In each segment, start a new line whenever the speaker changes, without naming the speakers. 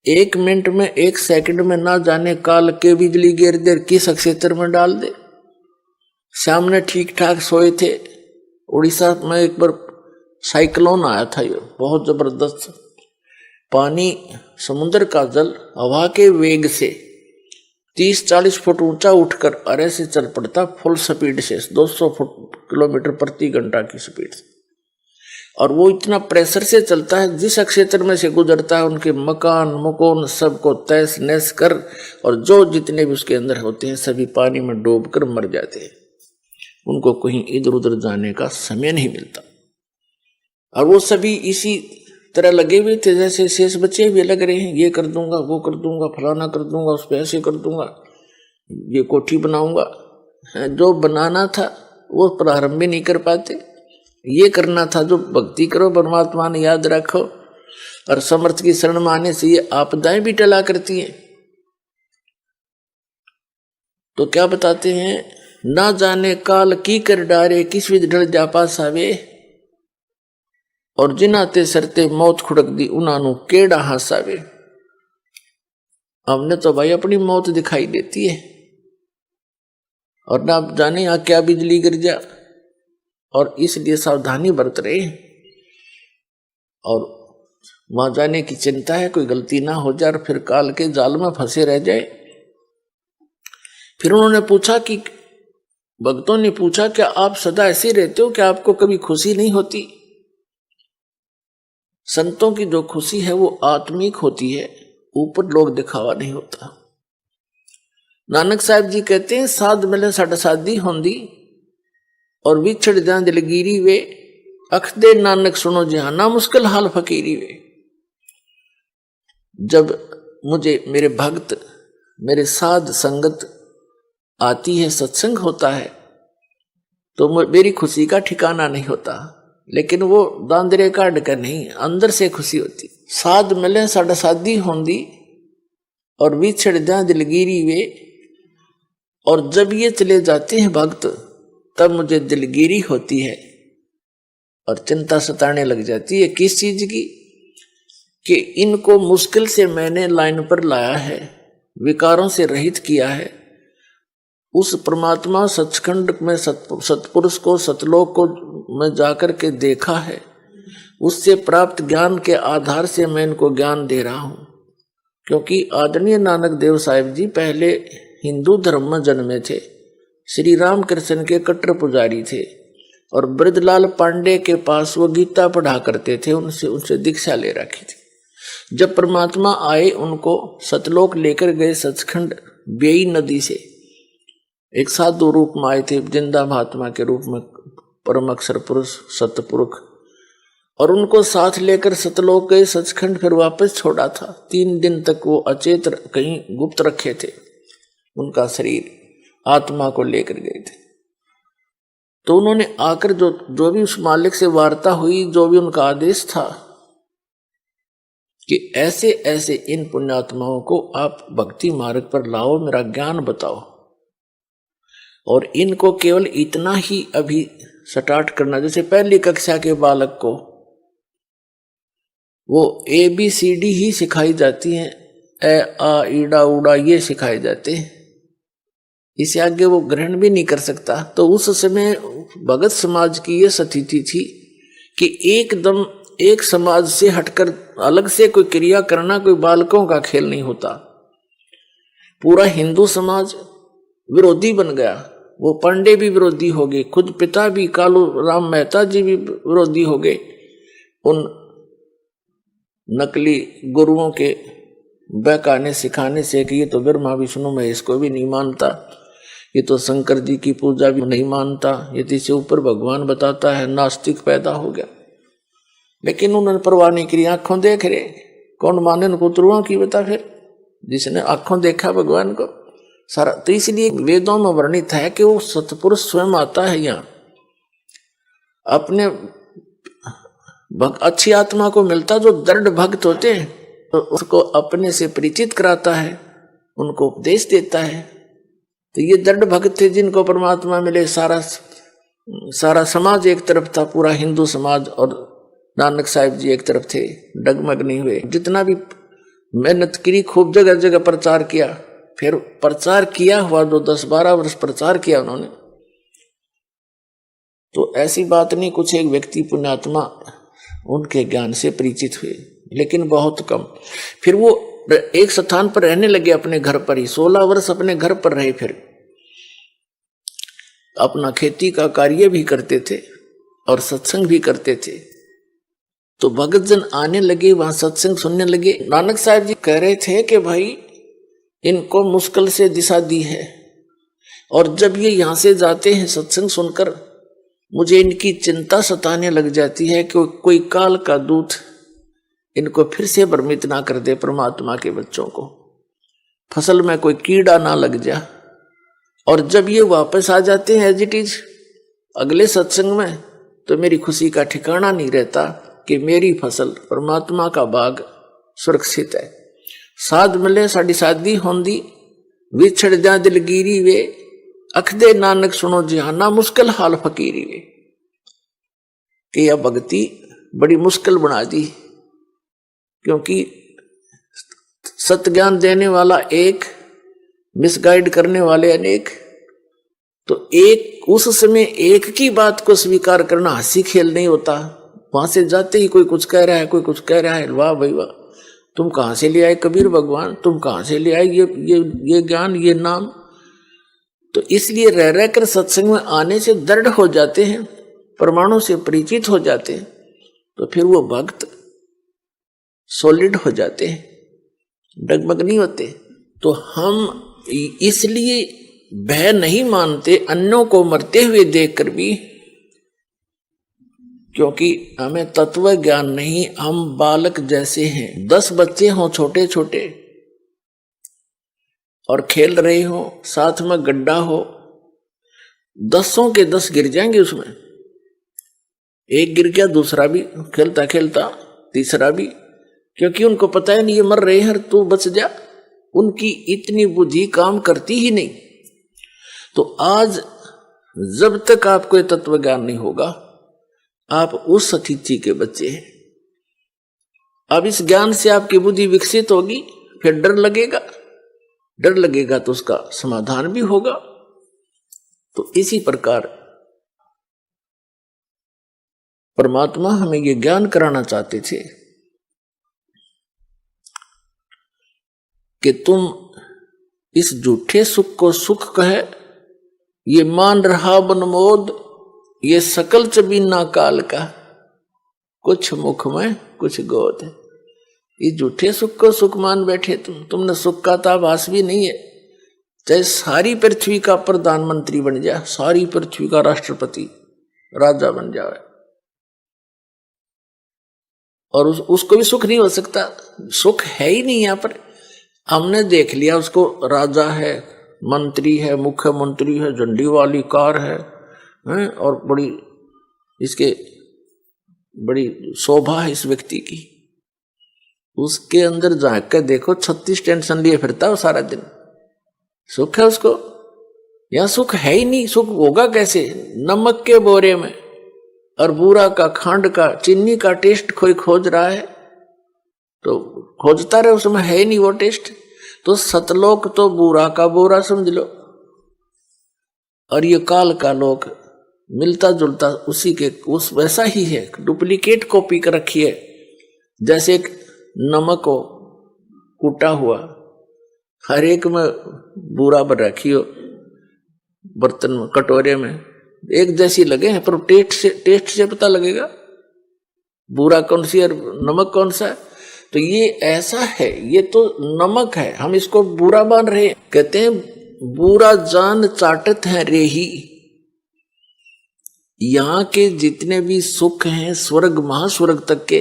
1 minute में 1 second में ना जाने काल के बिजली गिर दे किस क्षेत्र में डाल दे। सामने ठीक ठाक सोए थे। उड़ीसा में एक बार साइक्लोन आया था, ये बहुत जबरदस्त। पानी, समुद्र का जल हवा के वेग से 30-40 फुट ऊंचा उठकर अरे से चल पड़ता, फुल स्पीड से 200 किलोमीटर प्रति घंटा की स्पीड से। और वो इतना प्रेशर से चलता है, जिस क्षेत्र में से गुजरता है उनके मकान मकान सबको तहस नहस कर, और जो जितने भी उसके अंदर होते हैं सभी पानी में डूबकर मर जाते हैं। उनको कहीं इधर उधर जाने का समय नहीं मिलता। और वो सभी इसी तरह लगे हुए थे जैसे शेष बच्चे भी लग रहे हैं, ये कर दूंगा, वो कर दूंगा, फलाना कर दूंगा, उस पर ऐसे कर दूंगा, ये कोठी बनाऊंगा। जो बनाना था वो प्रारंभ भी नहीं कर पाते। ये करना था जो भक्ति करो, परमात्मा ने याद रखो, और समर्थ की शरण में आने से ये आपदाएं भी टला करती हैं। तो क्या बताते हैं, ना जाने काल की कर डारे, किस विध ढल जा पास आवे, और जिनाते सरते मौत खुड़क दी उन्होंने केड़ा हासावे। हमने तो भाई अपनी मौत दिखाई देती है, और ना जाने यहाँ क्या बिजली गिर जा, और इसलिए सावधानी बरत रहे। और वहां जाने की चिंता है कोई गलती ना हो जाए, फिर काल के जाल में फंसे रह जाए। फिर उन्होंने पूछा कि भक्तों ने पूछा, क्या आप सदा ऐसे रहते हो, क्या आपको कभी खुशी नहीं होती? संतों की जो खुशी है वो आत्मिक होती है, ऊपर लोग दिखावा नहीं होता। नानक साहब जी कहते हैं, साध मिले साढ़े शादी होंदी, और विछड़ जा दिलगिरी वे, अख दे नानक सुनो जहां ना मुश्किल हाल फकीरी वे। जब मुझे मेरे भक्त, मेरे साध संगत आती है, सत्संग होता है, तो मेरी खुशी का ठिकाना नहीं होता। लेकिन वो दांदरे काट कर नहीं, अंदर से खुशी होती। साध मिले साढ़े शादी होंदी, और विछड़ जा दिलगिरी वे, और जब ये चले जाते हैं भक्त, तब मुझे दिलगिरी होती है और चिंता सताने लग जाती है। किस चीज की? कि इनको मुश्किल से मैंने लाइन पर लाया है, विकारों से रहित किया है। उस परमात्मा सचखंड में सतपुरुष को, सतलोक को मैं जाकर के देखा है, उससे प्राप्त ज्ञान के आधार से मैं इनको ज्ञान दे रहा हूं। क्योंकि आदरणीय नानक देव साहिब जी पहले हिंदू धर्म में जन्मे थे, श्री राम कृष्ण के कट्टर पुजारी थे, और ब्रजलाल पांडे के पास वो गीता पढ़ा करते थे, उनसे दीक्षा ले रखी थी। जब परमात्मा आए, उनको सतलोक लेकर गए, सचखंड बेई नदी से एक साधु रूप में आए थे, जिंदा महात्मा के रूप में, परम अक्षर पुरुष सतपुरुष, और उनको साथ लेकर सतलोक गए, सचखंड फिर वापस छोड़ा था। 3 दिन तक वो अचेत कहीं गुप्त रखे थे, उनका शरीर आत्मा को लेकर गए थे। तो उन्होंने आकर जो भी उस मालिक से वार्ता हुई, जो भी उनका आदेश था कि ऐसे ऐसे इन पुण्यात्माओं को आप भक्ति मार्ग पर लाओ, मेरा ज्ञान बताओ, और इनको केवल इतना ही अभी स्टार्ट करना, जैसे पहली कक्षा के बालक को वो ABCD ही सिखाई जाती है, ए आ ईड़ा उड़ा ये सिखाए जाते हैं, इसे आगे वो ग्रहण भी नहीं कर सकता। तो उस समय भगत समाज की ये स्थिति थी कि एकदम एक समाज से हटकर अलग से कोई क्रिया करना कोई बालकों का खेल नहीं होता। पूरा हिंदू समाज विरोधी बन गया, वो पांडे भी विरोधी हो गए, खुद पिता भी कालू राम मेहता जी भी विरोधी हो गए उन नकली गुरुओं के बहकाने सिखाने से कि ये तो ब्रह्मा विष्णु महेश को भी नहीं मानता, ये तो शंकर जी की पूजा भी नहीं मानता, ये तो इससे ऊपर भगवान बताता है, नास्तिक पैदा हो गया। लेकिन उन्होंने परवाह नहीं करी, आंखों देख रहे, कौन माने उनको उतरुआ की बता। फिर जिसने आंखों देखा भगवान को सारा, तो इसलिए वेदों में वर्णित है कि वो सतपुरुष स्वयं आता है यहाँ, अपने अच्छी आत्मा को मिलता, जो दृढ़ भक्त होते हैं, तो उसको अपने से परिचित कराता है, उनको उपदेश देता है। तो ये दृढ़ भक्त थे जिनको परमात्मा मिले। सारा समाज एक तरफ था, पूरा हिंदू समाज, और नानक साहिब जी एक तरफ थे, डगमग नहीं हुए। जितना भी मेहनत करी, खूब जगह जगह प्रचार किया। फिर प्रचार किया हुआ जो 10-12 वर्ष प्रचार किया उन्होंने, तो ऐसी बात नहीं, कुछ एक व्यक्ति पुण्यात्मा उनके ज्ञान से परिचित हुए, लेकिन बहुत कम। फिर वो एक स्थान पर रहने लगे अपने घर पर ही, 16 वर्ष अपने घर पर रहे। फिर अपना खेती का कार्य भी करते थे और सत्संग भी करते थे। तो भगत जन आने लगे, वहां सत्संग सुनने लगे। नानक साहब जी कह रहे थे कि भाई इनको मुश्किल से दिशा दी है, और जब ये यहां से जाते हैं सत्संग सुनकर, मुझे इनकी चिंता सताने लग जाती है कि कोई काल का दूत इनको फिर से भ्रमित ना कर दे, परमात्मा के बच्चों को फसल में कोई कीड़ा ना लग जा। और जब ये वापस आ जाते हैं एज इट इज अगले सत्संग में, तो मेरी खुशी का ठिकाना नहीं रहता कि मेरी फसल परमात्मा का बाग सुरक्षित है। साध मिले साड़ी शादी होंदी, विछड़ जा दिलगिरी वे, अखदे नानक सुनो जिहाना, मुश्किल हाल फकीरी वे। कि यह भक्ति बड़ी मुश्किल बना दी, क्योंकि सत्य ज्ञान देने वाला एक, मिसगाइड करने वाले अनेक। तो एक उस समय एक की बात को स्वीकार करना हंसी खेल नहीं होता। वहां से जाते ही कोई कुछ कह रहा है, कोई कुछ कह रहा है, वाह भाई वाह, तुम कहां से ले आए कबीर भगवान, तुम कहां से ले आए ये ज्ञान, ये नाम। तो इसलिए रह रहकर सत्संग में आने से दृढ़ हो जाते हैं, प्रमाणों से परिचित हो जाते हैं, तो फिर वो भक्त सॉलिड हो जाते हैं, डगमग नहीं होते। तो हम इसलिए भय नहीं मानते अन्यों को मरते हुए देखकर भी, क्योंकि हमें तत्व ज्ञान नहीं, हम बालक जैसे हैं। 10 बच्चे हों छोटे छोटे और खेल रहे हो, साथ में गड्ढा हो, 10 के 10 गिर जाएंगे उसमें। एक गिर गया, दूसरा भी खेलता खेलता, तीसरा भी, क्योंकि उनको पता है नहीं ये मर रहे हैं, तू बच जा। उनकी इतनी बुद्धि काम करती ही नहीं। तो आज जब तक आपको ये तत्व ज्ञान नहीं होगा, आप उस अतिथि के बच्चे हैं। अब इस ज्ञान से आपकी बुद्धि विकसित होगी, फिर डर लगेगा, डर लगेगा तो उसका समाधान भी होगा। तो इसी प्रकार परमात्मा हमें ये ज्ञान कराना चाहते थे कि तुम इस झूठे सुख को सुख कहे, ये मान रहा बनमोद, ये सकल चबीना काल का, कुछ मुख में कुछ गोद। ये झूठे सुख को सुख मान बैठे तुमने सुख का तो आभास भी नहीं है। चाहे सारी पृथ्वी का प्रधानमंत्री बन जाए, सारी पृथ्वी का राष्ट्रपति राजा बन जाए, और उसको भी सुख नहीं हो सकता। सुख है ही नहीं यहाँ पर। हमने देख लिया उसको, राजा है, मंत्री है, मुख्यमंत्री है, झंडी वाली कार है, और बड़ी इसके बड़ी शोभा है इस व्यक्ति की। उसके अंदर झांक कर देखो, 36 टेंशन लिए फिरता है सारा दिन। सुख है उसको? यहाँ सुख है ही नहीं। सुख होगा कैसे? नमक के बोरे में और बूरा का, खांड का, चीनी का टेस्ट कोई खोज रहा है तो खोजता रहे, उसमें है ही नहीं वो टेस्ट। तो सतलोक तो बूरा का बोरा समझ लो, और ये काल का लोक मिलता जुलता उसी के उस वैसा ही है, डुप्लीकेट कॉपी कर रखी है। जैसे एक नमक हो कूटा हुआ, हर एक में बूरा भर रखी हो, बर्तन में, कटोरे में, एक जैसी लगे हैं, पर टेस्ट से पता लगेगा बूरा कौन सी और नमक कौन सा है। तो ये ऐसा है, ये तो नमक है, हम इसको बूरा मान रहे हैं। कहते हैं बूरा जान चाटत है रेही। यहाँ के जितने भी सुख हैं स्वर्ग महास्वर्ग तक के,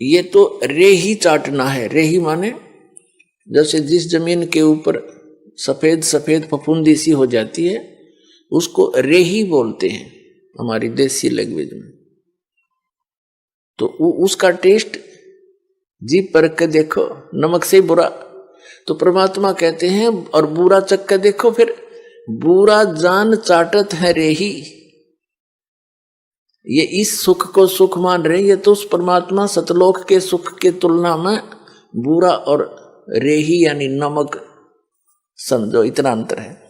ये तो रेही चाटना है। रेही माने जैसे जिस जमीन के ऊपर सफेद सफेद फफूंदी सी हो जाती है, उसको रेही बोलते हैं हमारी देसी लैंग्वेज में। तो उसका टेस्ट जीभ पर के देखो, नमक से बुरा। तो परमात्मा कहते हैं और बुरा चख के देखो, फिर बुरा जान चाटत है रेही। ये इस सुख को सुख मान रहे, ये तो उस परमात्मा सतलोक के सुख के तुलना में बूरा और रेही यानी नमक समझो, इतना अंतर है।